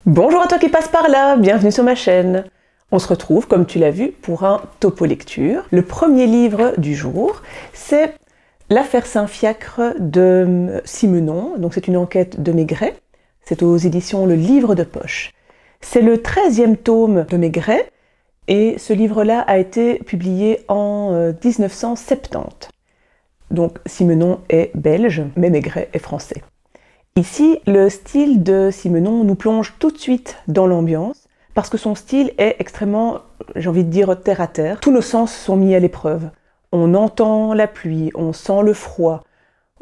Bonjour à toi qui passe par là, bienvenue sur ma chaîne. On se retrouve, comme tu l'as vu, pour un topo lecture. Le premier livre du jour, c'est L'affaire Saint-Fiacre de Simenon. Donc c'est une enquête de Maigret. C'est aux éditions Le Livre de Poche. C'est le 13e tome de Maigret et ce livre-là a été publié en 1970. Donc Simenon est belge, mais Maigret est français. Ici, le style de Simenon nous plonge tout de suite dans l'ambiance, parce que son style est extrêmement, j'ai envie de dire, terre à terre. Tous nos sens sont mis à l'épreuve. On entend la pluie, on sent le froid,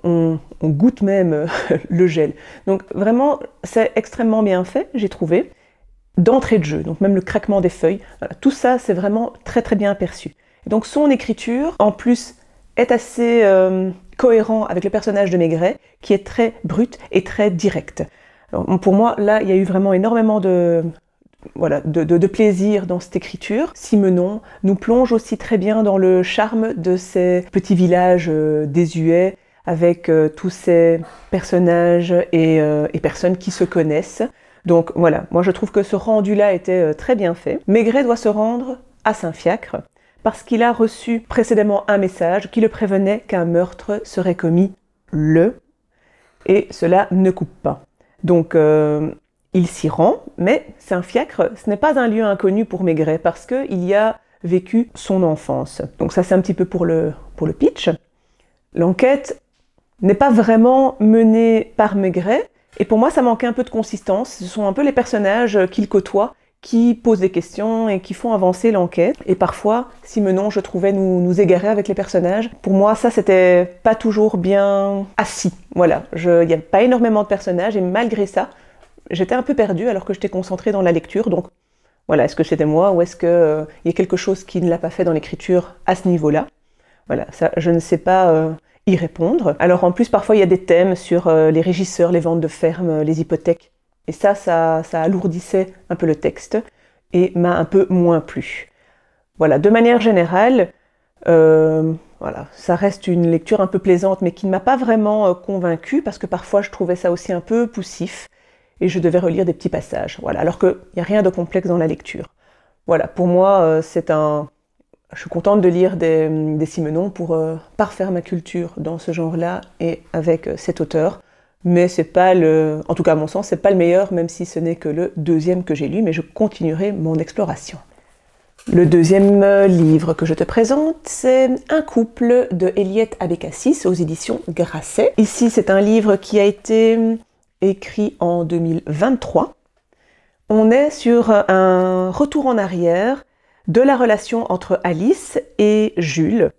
on goûte même le gel. Donc vraiment, c'est extrêmement bien fait, j'ai trouvé, d'entrée de jeu. Donc même le craquement des feuilles, voilà, tout ça, c'est vraiment très très bien perçu. Et donc son écriture, en plus, est assez cohérent avec le personnage de Maigret, qui est très brut et très direct. Alors, pour moi, là, il y a eu vraiment énormément de plaisir dans cette écriture. Simenon nous plonge aussi très bien dans le charme de ces petits villages désuets, avec tous ces personnages et personnes qui se connaissent. Donc voilà, moi je trouve que ce rendu-là était très bien fait. Maigret doit se rendre à Saint-Fiacre, parce qu'il a reçu précédemment un message qui le prévenait qu'un meurtre serait commis et cela ne coupe pas. Donc il s'y rend, mais Saint-Fiacre, ce n'est pas un lieu inconnu pour Maigret, parce qu'il y a vécu son enfance. Donc ça c'est un petit peu pour le pitch. L'enquête n'est pas vraiment menée par Maigret, et pour moi ça manquait un peu de consistance. Ce sont un peu les personnages qu'il côtoie, qui posent des questions et qui font avancer l'enquête. Et parfois, Simenon, je trouvais, nous égarer avec les personnages. Pour moi, ça, c'était pas toujours bien assis. Voilà, il n'y a pas énormément de personnages, et malgré ça, j'étais un peu perdue alors que j'étais concentrée dans la lecture. Donc, voilà, est-ce que c'était moi ou est-ce qu'il y a quelque chose qui ne l'a pas fait dans l'écriture à ce niveau-là? Voilà, ça, je ne sais pas y répondre. Alors, en plus, parfois, il y a des thèmes sur les régisseurs, les ventes de fermes, les hypothèques. Et ça alourdissait un peu le texte et m'a un peu moins plu. Voilà, de manière générale, voilà, ça reste une lecture un peu plaisante, mais qui ne m'a pas vraiment convaincue, parce que parfois je trouvais ça aussi un peu poussif, et je devais relire des petits passages. Voilà, alors qu'il n'y a rien de complexe dans la lecture. Voilà, pour moi, je suis contente de lire des Simenon pour parfaire ma culture dans ce genre-là et avec cet auteur. Mais c'est pas en tout cas à mon sens, c'est pas le meilleur, même si ce n'est que le deuxième que j'ai lu, mais je continuerai mon exploration. Le deuxième livre que je te présente, c'est Un couple de Eliette Abécassis aux éditions Grasset. Ici, c'est un livre qui a été écrit en 2023. On est sur un retour en arrière de la relation entre Alice et Jules,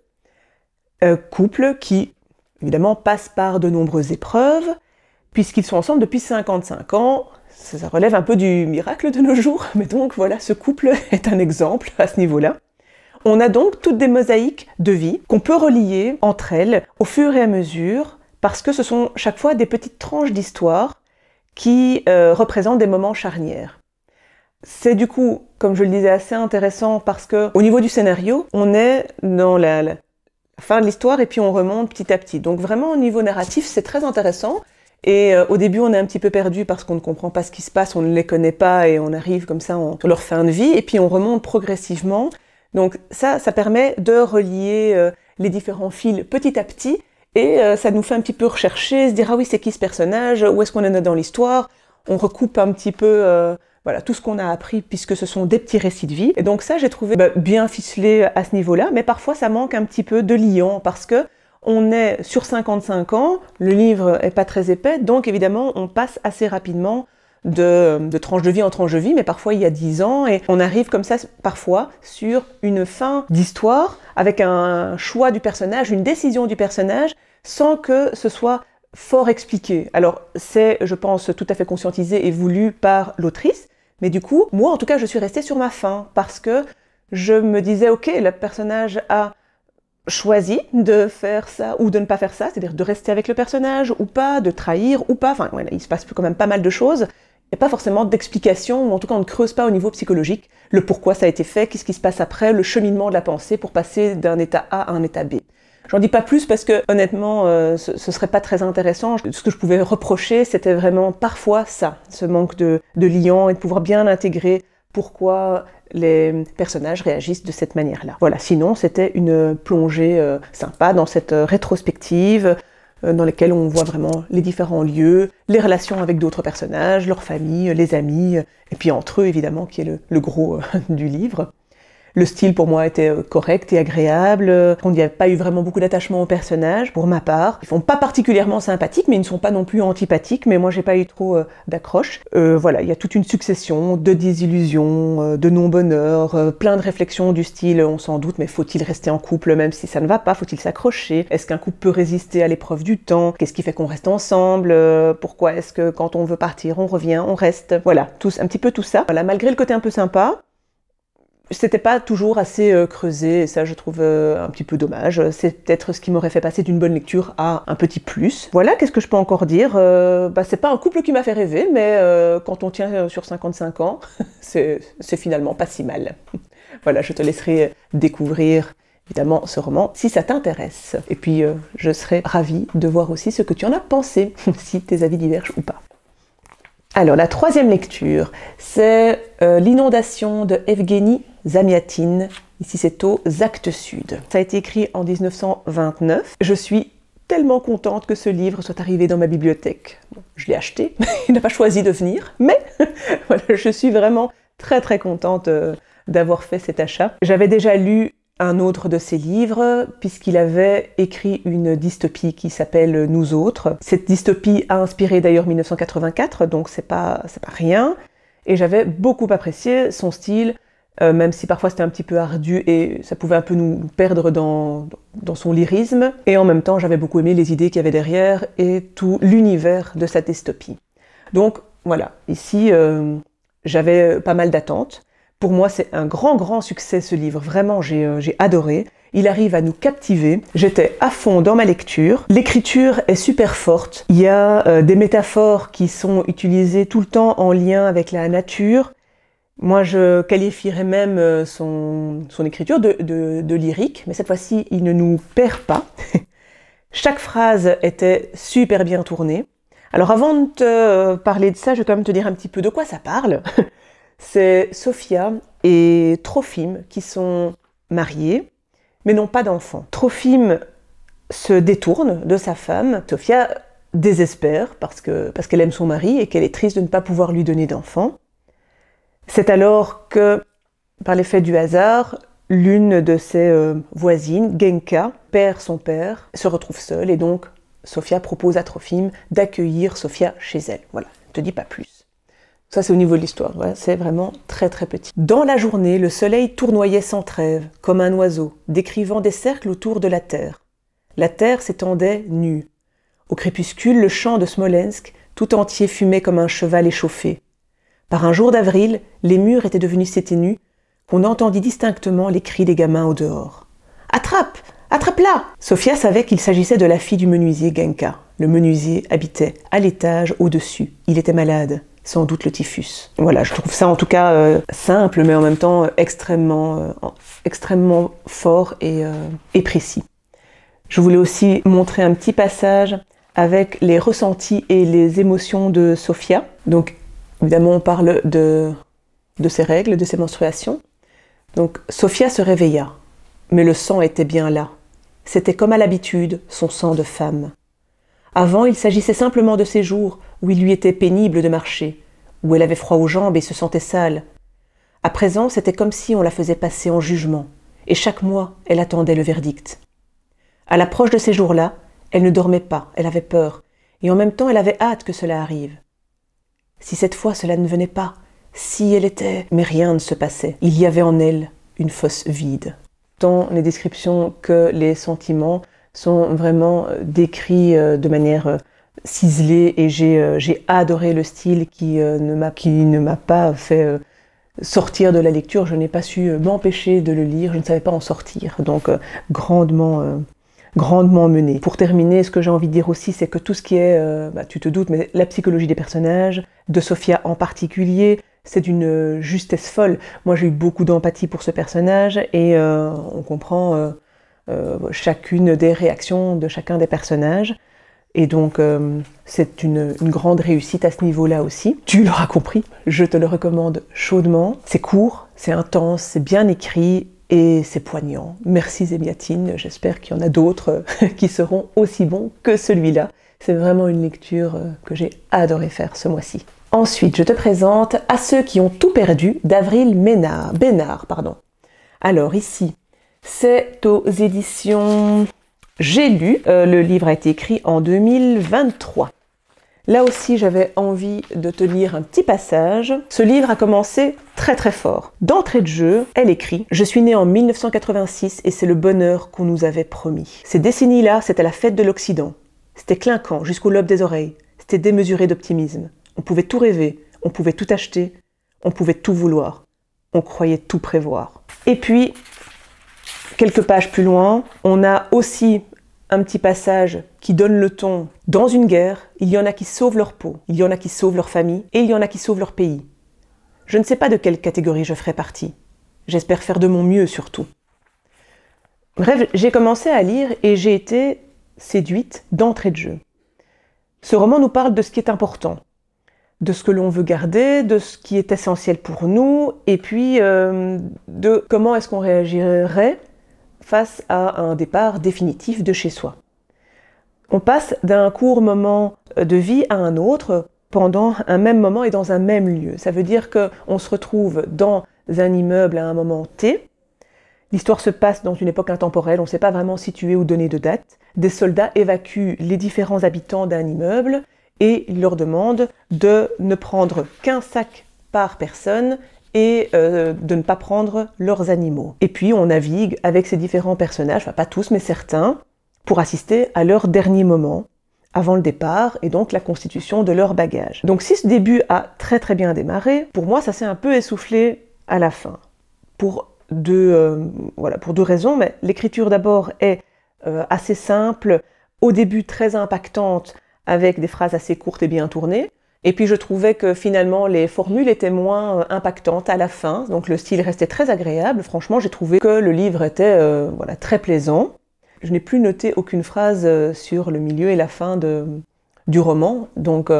couple qui, évidemment, passe par de nombreuses épreuves, puisqu'ils sont ensemble depuis 55 ans, ça relève un peu du miracle de nos jours, mais donc voilà, ce couple est un exemple à ce niveau-là. On a donc toutes des mosaïques de vie qu'on peut relier entre elles au fur et à mesure, parce que ce sont chaque fois des petites tranches d'histoire qui représentent des moments charnières. C'est du coup, comme je le disais, assez intéressant parce que au niveau du scénario, on est dans la fin de l'histoire et puis on remonte petit à petit. Donc vraiment au niveau narratif, c'est très intéressant. Et au début, on est un petit peu perdu parce qu'on ne comprend pas ce qui se passe, on ne les connaît pas et on arrive comme ça sur leur fin de vie. Et puis on remonte progressivement. Donc ça permet de relier les différents fils petit à petit. Et ça nous fait un petit peu rechercher, se dire « Ah oui, c'est qui ce personnage? Où est-ce qu'on en est dans l'histoire ?» On recoupe un petit peu voilà, tout ce qu'on a appris puisque ce sont des petits récits de vie. Et donc ça, j'ai trouvé bien ficelé à ce niveau-là. Mais parfois, ça manque un petit peu de liant parce que on est sur 55 ans, le livre est pas très épais, donc évidemment on passe assez rapidement de tranche de vie en tranche de vie, mais parfois il y a 10 ans, et on arrive comme ça parfois sur une fin d'histoire, avec un choix du personnage, une décision du personnage, sans que ce soit fort expliqué. Alors c'est, je pense, tout à fait conscientisé et voulu par l'autrice, mais du coup, moi en tout cas je suis restée sur ma fin, parce que je me disais, ok, le personnage a choisi de faire ça ou de ne pas faire ça, c'est-à-dire de rester avec le personnage ou pas, de trahir ou pas, enfin voilà, il se passe quand même pas mal de choses, il n'y a pas forcément d'explication, ou en tout cas on ne creuse pas au niveau psychologique le pourquoi ça a été fait, qu'est-ce qui se passe après, le cheminement de la pensée pour passer d'un état A à un état B. J'en dis pas plus parce que honnêtement, ce serait pas très intéressant. Ce que je pouvais reprocher, c'était vraiment parfois ça, ce manque de liant et de pouvoir bien intégrer pourquoi les personnages réagissent de cette manière-là. Voilà, sinon c'était une plongée sympa dans cette rétrospective dans laquelle on voit vraiment les différents lieux, les relations avec d'autres personnages, leurs familles, les amis, et puis entre eux évidemment, qui est le gros du livre. Le style pour moi était correct et agréable. On n'y a pas eu vraiment beaucoup d'attachement aux personnages, pour ma part. Ils sont pas particulièrement sympathiques, mais ils ne sont pas non plus antipathiques. Mais moi, j'ai pas eu trop d'accroche. Voilà, il y a toute une succession de désillusions, de non-bonheur, plein de réflexions du style, on s'en doute, mais faut-il rester en couple même si ça ne va pas? Faut-il s'accrocher? Est-ce qu'un couple peut résister à l'épreuve du temps? Qu'est-ce qui fait qu'on reste ensemble? Pourquoi est-ce que quand on veut partir, on revient, on reste? Voilà, un petit peu tout ça. Voilà, malgré le côté un peu sympa, c'était pas toujours assez creusé, et ça je trouve un petit peu dommage. C'est peut-être ce qui m'aurait fait passer d'une bonne lecture à un petit plus. Voilà, qu'est-ce que je peux encore dire? C'est pas un couple qui m'a fait rêver, mais quand on tient sur 55 ans, c'est finalement pas si mal. Voilà, je te laisserai découvrir évidemment ce roman si ça t'intéresse. Et puis je serai ravie de voir aussi ce que tu en as pensé, si tes avis divergent ou pas. Alors, la troisième lecture, c'est L'inondation de Evgueni Zamyatin. Ici, c'est aux Actes Sud. Ça a été écrit en 1929. Je suis tellement contente que ce livre soit arrivé dans ma bibliothèque. Je l'ai acheté, il n'a pas choisi de venir, mais voilà, je suis vraiment très très contente d'avoir fait cet achat. J'avais déjà lu un autre de ses livres, puisqu'il avait écrit une dystopie qui s'appelle Nous autres. Cette dystopie a inspiré d'ailleurs 1984, donc c'est pas rien. Et j'avais beaucoup apprécié son style, même si parfois c'était un petit peu ardu et ça pouvait un peu nous perdre dans son lyrisme. Et en même temps, j'avais beaucoup aimé les idées qu'il y avait derrière et tout l'univers de cette dystopie. Donc voilà, ici j'avais pas mal d'attentes. Pour moi, c'est un grand succès ce livre. Vraiment, j'ai adoré. Il arrive à nous captiver. J'étais à fond dans ma lecture. L'écriture est super forte. Il y a des métaphores qui sont utilisées tout le temps en lien avec la nature. Moi, je qualifierais même son écriture de lyrique, mais cette fois-ci, il ne nous perd pas. Chaque phrase était super bien tournée. Alors avant de te parler de ça, je vais quand même te dire un petit peu de quoi ça parle. C'est Sophia et Trophime qui sont mariés, mais n'ont pas d'enfants. Trophime se détourne de sa femme. Sophia désespère parce qu'elle aime son mari et qu'elle est triste de ne pas pouvoir lui donner d'enfants. C'est alors que, par l'effet du hasard, l'une de ses voisines, Genka, perd son père, se retrouve seule et donc Sophia propose à Trophime d'accueillir Sophia chez elle. Voilà, je ne te dis pas plus. Ça, c'est au niveau de l'histoire, ouais, c'est vraiment très petit. Dans la journée, le soleil tournoyait sans trêve, comme un oiseau, décrivant des cercles autour de la terre. La terre s'étendait nue. Au crépuscule, le champ de Smolensk, tout entier fumait comme un cheval échauffé. Par un jour d'avril, les murs étaient devenus si ténus qu'on entendit distinctement les cris des gamins au dehors. « Attrape! Attrape-la » Sophia savait qu'il s'agissait de la fille du menuisier Genka. Le menuisier habitait à l'étage au-dessus. Il était malade. Sans doute le typhus. Voilà, je trouve ça en tout cas simple, mais en même temps extrêmement fort et précis. Je voulais aussi montrer un petit passage avec les ressentis et les émotions de Sophia. Donc, évidemment, on parle de ses règles, de ses menstruations. Donc, Sophia se réveilla, mais le sang était bien là. C'était comme à l'habitude, son sang de femme. Avant, il s'agissait simplement de ces jours où il lui était pénible de marcher, où elle avait froid aux jambes et se sentait sale. À présent, c'était comme si on la faisait passer en jugement, et chaque mois, elle attendait le verdict. À l'approche de ces jours-là, elle ne dormait pas, elle avait peur, et en même temps, elle avait hâte que cela arrive. Si cette fois cela ne venait pas, si elle était... Mais rien ne se passait. Il y avait en elle une fosse vide. Tant les descriptions que les sentiments sont vraiment décrits de manière ciselée et j'ai adoré le style qui ne m'a pas fait sortir de la lecture. Je n'ai pas su m'empêcher de le lire, je ne savais pas en sortir. Donc grandement mené. Pour terminer, ce que j'ai envie de dire aussi, c'est que tout ce qui est, tu te doutes, mais la psychologie des personnages, de Sophia en particulier, c'est d'une justesse folle. Moi, j'ai eu beaucoup d'empathie pour ce personnage et on comprend chacune des réactions de chacun des personnages. Et donc, c'est une grande réussite à ce niveau-là aussi. Tu l'auras compris, je te le recommande chaudement. C'est court, c'est intense, c'est bien écrit et c'est poignant. Merci Zemiatine, j'espère qu'il y en a d'autres qui seront aussi bons que celui-là. C'est vraiment une lecture que j'ai adoré faire ce mois-ci. Ensuite, je te présente À ceux qui ont tout perdu d'Avril Bénard. Alors ici, c'est aux éditions J'ai lu. Le livre a été écrit en 2023. Là aussi, j'avais envie de te lire un petit passage. Ce livre a commencé très très fort. D'entrée de jeu, elle écrit « Je suis née en 1986 et c'est le bonheur qu'on nous avait promis. Ces décennies-là, c'était la fête de l'Occident. C'était clinquant jusqu'au lobe des oreilles. C'était démesuré d'optimisme. On pouvait tout rêver, on pouvait tout acheter, on pouvait tout vouloir. On croyait tout prévoir. » Et puis, quelques pages plus loin, on a aussi un petit passage qui donne le ton. Dans une guerre, il y en a qui sauvent leur peau, il y en a qui sauvent leur famille, et il y en a qui sauvent leur pays. Je ne sais pas de quelle catégorie je ferai partie. J'espère faire de mon mieux surtout. Bref, j'ai commencé à lire et j'ai été séduite d'entrée de jeu. Ce roman nous parle de ce qui est important, de ce que l'on veut garder, de ce qui est essentiel pour nous, et puis de comment est-ce qu'on réagirait face à un départ définitif de chez soi. On passe d'un court moment de vie à un autre pendant un même moment et dans un même lieu. Ça veut dire qu'on se retrouve dans un immeuble à un moment T. L'histoire se passe dans une époque intemporelle, on ne sait pas vraiment situer ou donner de date. Des soldats évacuent les différents habitants d'un immeuble et ils leur demandent de ne prendre qu'un sac par personne et de ne pas prendre leurs animaux. Et puis on navigue avec ces différents personnages, enfin pas tous mais certains, pour assister à leur dernier moment, avant le départ, et donc la constitution de leur bagage. Donc si ce début a très très bien démarré, pour moi ça s'est un peu essoufflé à la fin. Pour deux raisons, mais l'écriture d'abord est assez simple, au début très impactante, avec des phrases assez courtes et bien tournées, et puis je trouvais que finalement les formules étaient moins impactantes à la fin, donc le style restait très agréable. Franchement, j'ai trouvé que le livre était très plaisant. Je n'ai plus noté aucune phrase sur le milieu et la fin du roman, donc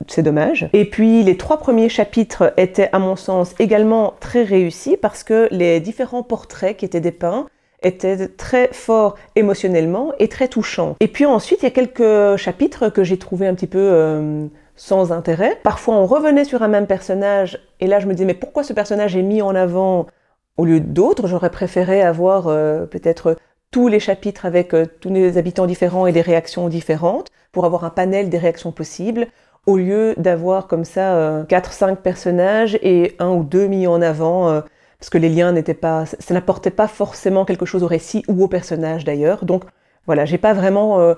c'est dommage. Et puis les 3 premiers chapitres étaient à mon sens également très réussis parce que les différents portraits qui étaient dépeints étaient très forts émotionnellement et très touchants. Et puis ensuite, il y a quelques chapitres que j'ai trouvé un petit peu sans intérêt. Parfois, on revenait sur un même personnage, et là, je me disais, mais pourquoi ce personnage est mis en avant au lieu d'autres? J'aurais préféré avoir peut-être tous les chapitres avec tous les habitants différents et des réactions différentes, pour avoir un panel des réactions possibles, au lieu d'avoir comme ça 4-5 personnages et 1 ou 2 mis en avant, parce que les liens n'étaient pas, ça n'apportait pas forcément quelque chose au récit ou au personnage d'ailleurs. Donc voilà, j'ai pas vraiment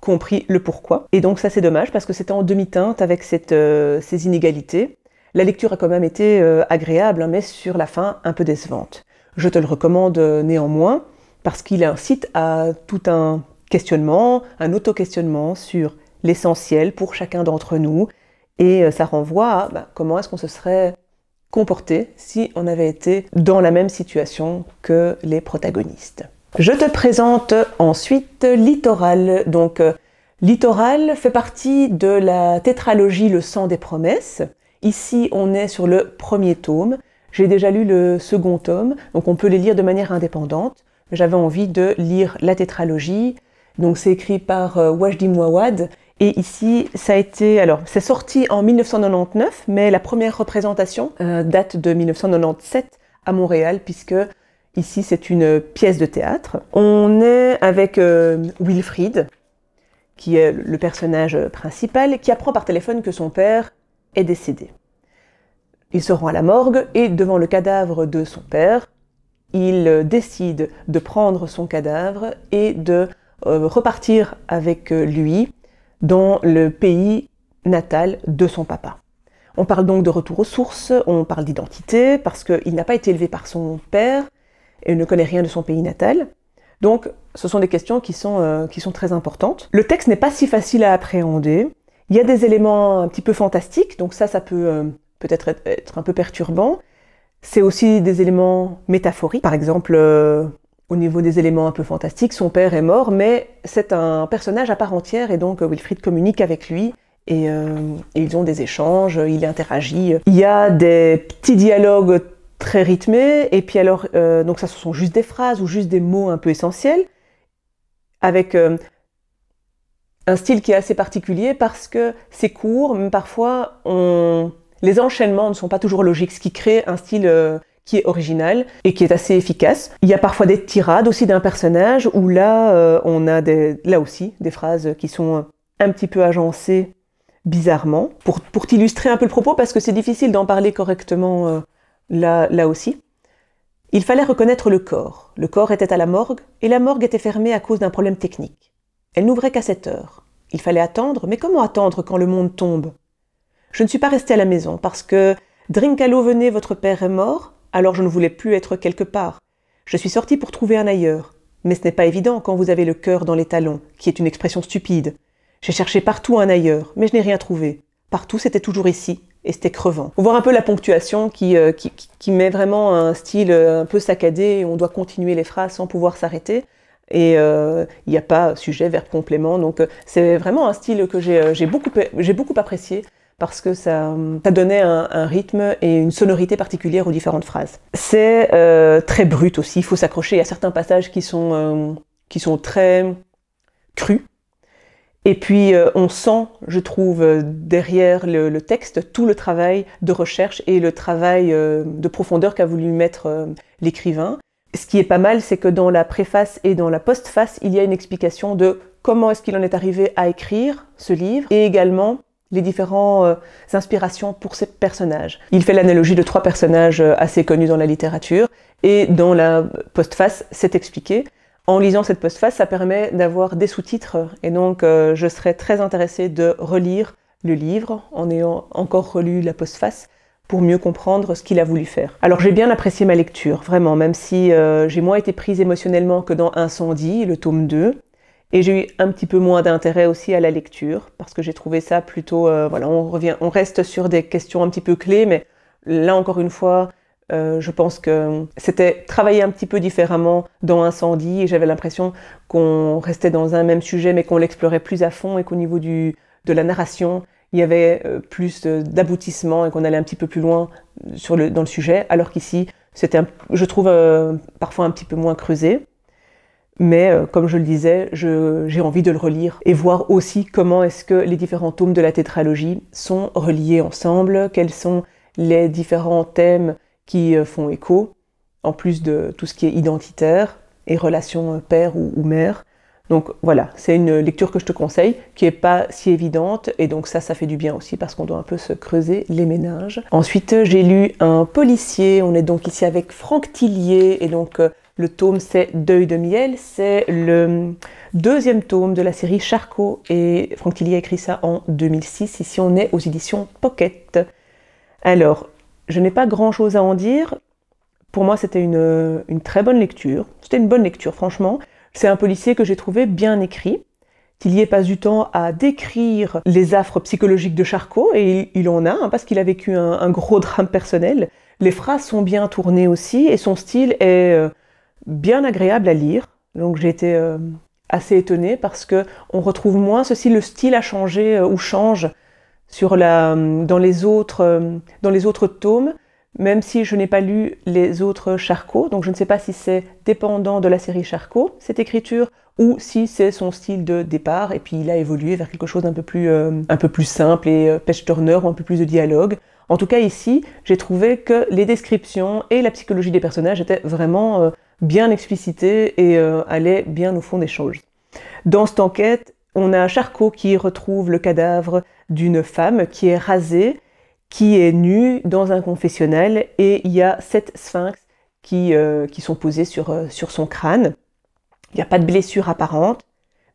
compris le pourquoi. Et donc ça c'est dommage parce que c'était en demi-teinte avec ces inégalités. La lecture a quand même été agréable, hein, mais sur la fin un peu décevante. Je te le recommande néanmoins parce qu'il incite à tout un questionnement, un auto-questionnement sur l'essentiel pour chacun d'entre nous, et ça renvoie à comment est-ce qu'on se serait comporté si on avait été dans la même situation que les protagonistes. Je te présente ensuite Littoral. Donc Littoral fait partie de la tétralogie Le sang des promesses. Ici on est sur le 1er tome. J'ai déjà lu le 2e tome, donc on peut les lire de manière indépendante. J'avais envie de lire la tétralogie. Donc c'est écrit par Wajdi Mouawad, et ici ça a été, alors c'est sorti en 1999, mais la première représentation date de 1997 à Montréal, puisque ici c'est une pièce de théâtre. On est avec Wilfried, qui est le personnage principal, qui apprend par téléphone que son père est décédé. Il se rend à la morgue, et devant le cadavre de son père, il décide de prendre son cadavre et de repartir avec lui dans le pays natal de son papa. On parle donc de retour aux sources, on parle d'identité, parce qu'il n'a pas été élevé par son père et ne connaît rien de son pays natal. Donc ce sont des questions qui sont très importantes. Le texte n'est pas si facile à appréhender. Il y a des éléments un petit peu fantastiques, donc ça peut peut-être être un peu perturbant. C'est aussi des éléments métaphoriques. Par exemple, Au niveau des éléments un peu fantastiques, son père est mort, mais c'est un personnage à part entière et donc Wilfrid communique avec lui et ils ont des échanges, il interagit. Il y a des petits dialogues très rythmés et puis alors, donc ça ce sont juste des phrases ou juste des mots un peu essentiels avec un style qui est assez particulier parce que c'est court, mais parfois les enchaînements ne sont pas toujours logiques, ce qui crée un style qui est original et qui est assez efficace. Il y a parfois des tirades aussi d'un personnage où là, on a là aussi des phrases qui sont un petit peu agencées bizarrement pour t'illustrer un peu le propos parce que c'est difficile d'en parler correctement là aussi. Il fallait reconnaître le corps. Le corps était à la morgue et la morgue était fermée à cause d'un problème technique. Elle n'ouvrait qu'à 7 heures. Il fallait attendre, mais comment attendre quand le monde tombe? Je ne suis pas restée à la maison parce que Drinkalo venait, votre père est mort. Alors je ne voulais plus être quelque part. Je suis sortie pour trouver un ailleurs. Mais ce n'est pas évident quand vous avez le cœur dans les talons, qui est une expression stupide. J'ai cherché partout un ailleurs, mais je n'ai rien trouvé. Partout, c'était toujours ici, et c'était crevant. On voit un peu la ponctuation qui met vraiment un style un peu saccadé, et on doit continuer les phrases sans pouvoir s'arrêter. Et il n'y a pas sujet, verbe, complément. Donc c'est vraiment un style que j'ai beaucoup apprécié. Parce que ça donnait un rythme et une sonorité particulière aux différentes phrases. C'est très brut aussi, il faut s'accrocher. Il y a certains passages qui sont très crus. Et puis on sent, je trouve, derrière le texte, tout le travail de recherche et le travail de profondeur qu'a voulu mettre l'écrivain. Ce qui est pas mal, c'est que dans la préface et dans la postface, il y a une explication de comment est-ce qu'il en est arrivé à écrire ce livre et également les différentes inspirations pour ces personnages. Il fait l'analogie de 3 personnages assez connus dans la littérature et dans la postface, c'est expliqué. En lisant cette postface, ça permet d'avoir des sous-titres et donc je serais très intéressée de relire le livre en ayant encore relu la postface pour mieux comprendre ce qu'il a voulu faire. Alors j'ai bien apprécié ma lecture, vraiment, même si j'ai moins été prise émotionnellement que dans Incendie, le tome 2. Et j'ai eu un petit peu moins d'intérêt aussi à la lecture, parce que j'ai trouvé ça plutôt... voilà, on reste sur des questions un petit peu clés, mais là, encore une fois, je pense que c'était travaillé un petit peu différemment dans Incendie, et j'avais l'impression qu'on restait dans un même sujet, mais qu'on l'explorait plus à fond, et qu'au niveau de la narration, il y avait plus d'aboutissement, et qu'on allait un petit peu plus loin dans le sujet, alors qu'ici, c'était, je trouve, parfois un petit peu moins creusé. Mais comme je le disais, j'ai envie de le relire et voir aussi comment est-ce que les différents tomes de la tétralogie sont reliés ensemble, quels sont les différents thèmes qui font écho, en plus de tout ce qui est identitaire et relations père ou mère. Donc voilà, c'est une lecture que je te conseille, qui n'est pas si évidente, et donc ça fait du bien aussi, parce qu'on doit un peu se creuser les méninges. Ensuite, j'ai lu un policier, on est donc ici avec Franck Tillier, et donc le tome c'est Deuil de miel, c'est le 2e tome de la série Charcot, et Franck Tillier a écrit ça en 2006, ici on est aux éditions Pocket. Alors, je n'ai pas grand chose à en dire, pour moi c'était une très bonne lecture, c'était une bonne lecture franchement. C'est un policier que j'ai trouvé bien écrit. Tillier passe du temps à décrire les affres psychologiques de Charcot, et il en a, hein, parce qu'il a vécu un gros drame personnel. Les phrases sont bien tournées aussi, et son style est bien agréable à lire. Donc j'ai été assez étonnée, parce qu'on retrouve moins ceci, le style a changé ou change dans les autres tomes, même si je n'ai pas lu les autres Charcot, donc je ne sais pas si c'est dépendant de la série Charcot, cette écriture, ou si c'est son style de départ, et puis il a évolué vers quelque chose d'un peu plus simple et page-turner, ou un peu plus de dialogue. En tout cas ici, j'ai trouvé que les descriptions et la psychologie des personnages étaient vraiment bien explicitées et allaient bien au fond des choses. Dans cette enquête, on a Charcot qui retrouve le cadavre d'une femme qui est rasée, qui est nue dans un confessionnal, et il y a 7 sphinx qui sont posés sur son crâne. Il n'y a pas de blessure apparente,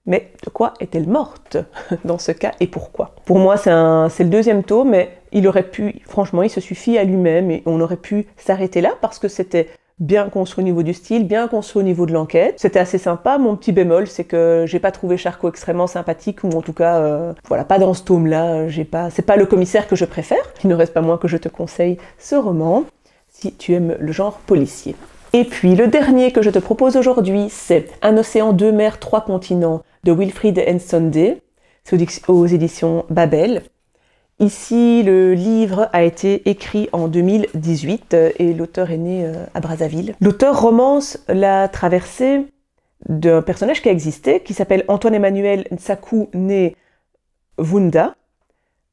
mais de quoi est-elle morte dans ce cas et pourquoi? Pour moi, c'est le 2e tome, mais il aurait pu, franchement, il se suffit à lui-même et on aurait pu s'arrêter là parce que c'était bien construit au niveau du style, bien construit au niveau de l'enquête. C'était assez sympa. Mon petit bémol, c'est que j'ai pas trouvé Charcot extrêmement sympathique, ou en tout cas, voilà, pas dans ce tome-là. C'est pas le commissaire que je préfère. Il ne reste pas moins que je te conseille ce roman, si tu aimes le genre policier. Et puis le dernier que je te propose aujourd'hui, c'est Un océan, deux mers, trois continents de Wilfried Ensonde, c'est aux éditions Babel. Ici, le livre a été écrit en 2018 et l'auteur est né à Brazzaville. L'auteur romance la traversée d'un personnage qui a existé, qui s'appelle Antoine-Emmanuel Ntsakou né Vunda.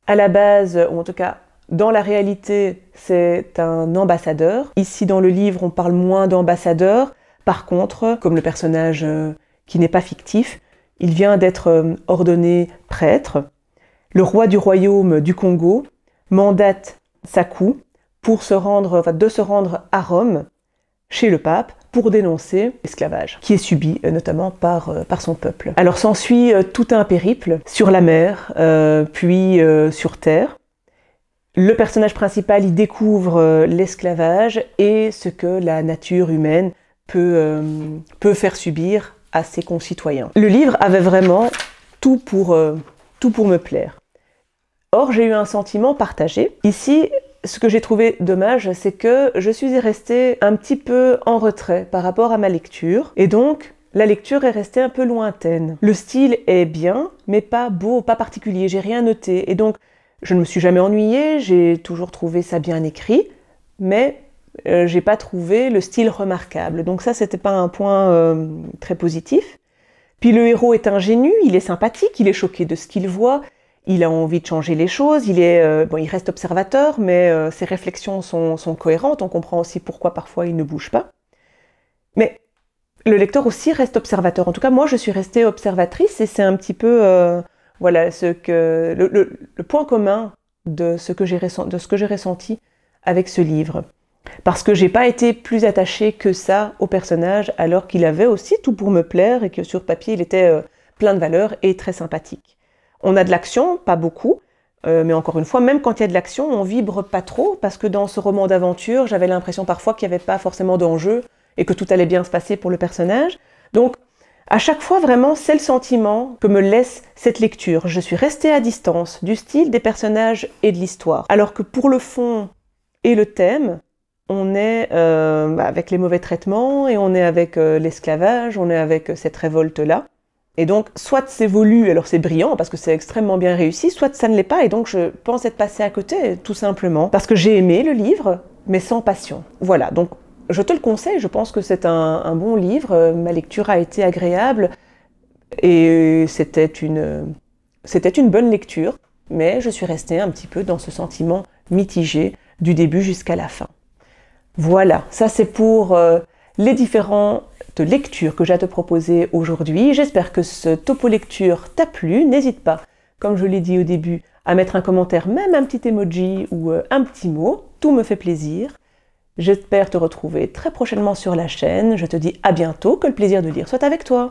À la base, ou en tout cas dans la réalité, c'est un ambassadeur. Ici, dans le livre, on parle moins d'ambassadeur. Par contre, comme le personnage qui n'est pas fictif, il vient d'être ordonné prêtre. Le roi du royaume du Congo mandate Sakou de se rendre à Rome, chez le pape, pour dénoncer l'esclavage, qui est subi notamment par son peuple. Alors s'ensuit tout un périple sur la mer, puis sur terre. Le personnage principal y découvre l'esclavage et ce que la nature humaine peut faire subir à ses concitoyens. Le livre avait vraiment tout pour me plaire. Or, j'ai eu un sentiment partagé. Ici, ce que j'ai trouvé dommage, c'est que je suis restée un petit peu en retrait par rapport à ma lecture. Et donc, la lecture est restée un peu lointaine. Le style est bien, mais pas beau, pas particulier. J'ai rien noté. Et donc, je ne me suis jamais ennuyée. J'ai toujours trouvé ça bien écrit. Mais j'ai pas trouvé le style remarquable. Donc ça, c'était pas un point très positif. Puis le héros est ingénu, il est sympathique, il est choqué de ce qu'il voit. Il a envie de changer les choses, il reste observateur, mais ses réflexions sont cohérentes, on comprend aussi pourquoi parfois il ne bouge pas. Mais le lecteur aussi reste observateur, en tout cas moi je suis restée observatrice et c'est un petit peu le point commun de ce que j'ai ressenti avec ce livre. Parce que j'ai pas été plus attachée que ça au personnage, alors qu'il avait aussi tout pour me plaire et que sur papier il était plein de valeurs et très sympathique. On a de l'action, pas beaucoup, mais encore une fois, même quand il y a de l'action, on vibre pas trop, parce que dans ce roman d'aventure, j'avais l'impression parfois qu'il n'y avait pas forcément d'enjeu et que tout allait bien se passer pour le personnage. Donc, à chaque fois, vraiment, c'est le sentiment que me laisse cette lecture. Je suis restée à distance du style, des personnages et de l'histoire. Alors que pour le fond et le thème, on est avec les mauvais traitements et on est avec l'esclavage, on est avec cette révolte-là. Et donc, soit c'est voulu, alors c'est brillant parce que c'est extrêmement bien réussi, soit ça ne l'est pas et donc je pense être passée à côté, tout simplement. Parce que j'ai aimé le livre, mais sans passion. Voilà, donc je te le conseille, je pense que c'est un bon livre, ma lecture a été agréable et c'était une bonne lecture, mais je suis restée un petit peu dans ce sentiment mitigé du début jusqu'à la fin. Voilà, ça c'est pour les différentes lectures que j'ai à te proposer aujourd'hui. J'espère que ce topo lecture t'a plu. N'hésite pas, comme je l'ai dit au début, à mettre un commentaire, même un petit emoji ou un petit mot. Tout me fait plaisir. J'espère te retrouver très prochainement sur la chaîne. Je te dis à bientôt, que le plaisir de lire soit avec toi.